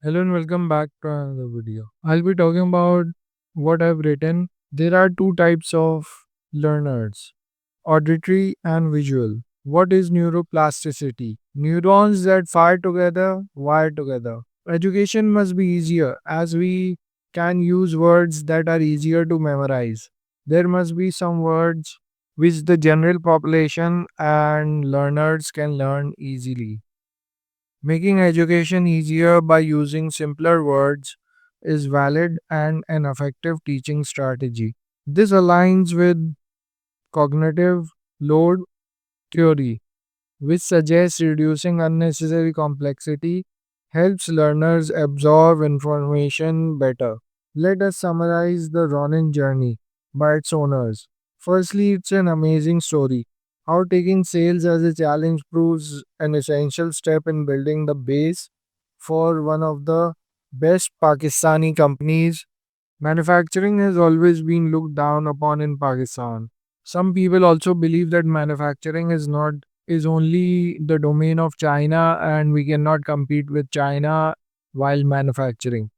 Hello and welcome back to another video. I'll be talking about what I've written. There are two types of learners, auditory and visual. What is neuroplasticity? Neurons that fire together, wire together. Education must be easier as we can use words that are easier to memorize. There must be some words which the general population and learners can learn easily. Making education easier by using simpler words is valid and an effective teaching strategy. This aligns with cognitive load theory, which suggests reducing unnecessary complexity helps learners absorb information better. Let us summarize the Ronin journey by its owners. Firstly, it's an amazing story. How taking sales as a challenge proves an essential step in building the base for one of the best Pakistani companies. Manufacturing has always been looked down upon in Pakistan. Some people also believe that manufacturing is only the domain of China and we cannot compete with China while manufacturing.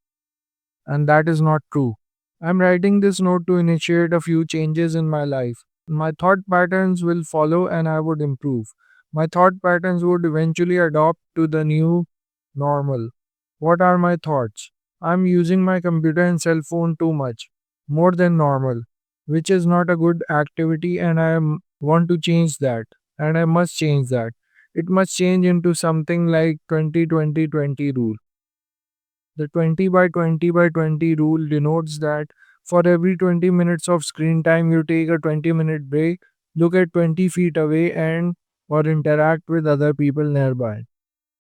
And that is not true. I'm writing this note to initiate a few changes in my life. My thought patterns will follow and I would improve. My thought patterns would eventually adopt to the new normal. What are my thoughts? I'm using my computer and cell phone too much, more than normal, which is not a good activity and want to change that. And I must change that. It must change into something like 20-20-20 rule. The 20 by 20 by 20 rule denotes that for every 20 minutes of screen time, you take a 20-minute break, look at 20 feet away, and or interact with other people nearby.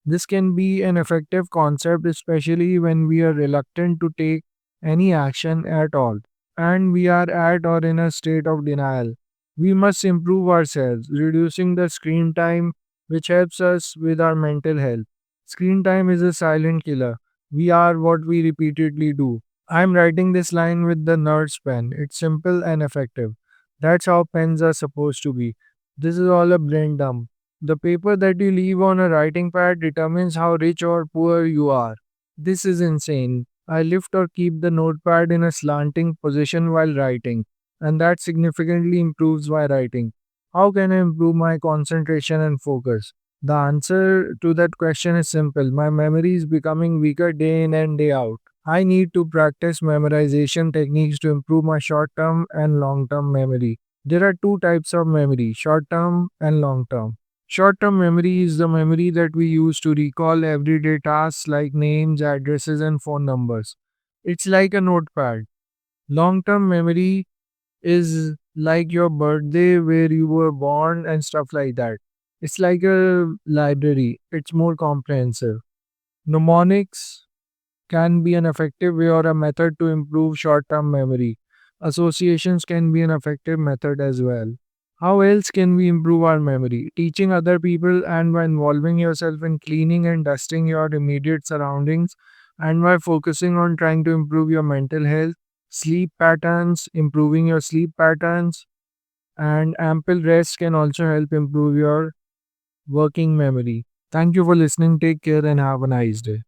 This can be an effective concept, especially when we are reluctant to take any action at all and we are at or in a state of denial. We must improve ourselves, reducing the screen time, which helps us with our mental health. Screen time is a silent killer. We are what we repeatedly do. I'm writing this line with the nerd's pen. It's simple and effective. That's how pens are supposed to be. This is all a brain dump. The paper that you leave on a writing pad determines how rich or poor you are. This is insane. I lift or keep the notepad in a slanting position while writing, and that significantly improves my writing. How can I improve my concentration and focus? The answer to that question is simple. My memory is becoming weaker day in and day out. I need to practice memorization techniques to improve my short term and long term memory. There are two types of memory, short term and long term. Short term memory is the memory that we use to recall everyday tasks like names, addresses, and phone numbers. It's like a notepad. Long term memory is like your birthday, where you were born, and stuff like that. It's like a library, it's more comprehensive. Mnemonics can be an effective way or a method to improve short term memory. Associations can be an effective method as well. How else can we improve our memory? Teaching other people and by involving yourself in cleaning and dusting your immediate surroundings, and by focusing on trying to improve your mental health, sleep patterns, improving your sleep patterns, and ample rest can also help improve your working memory. Thank you for listening. Take care and have a nice day.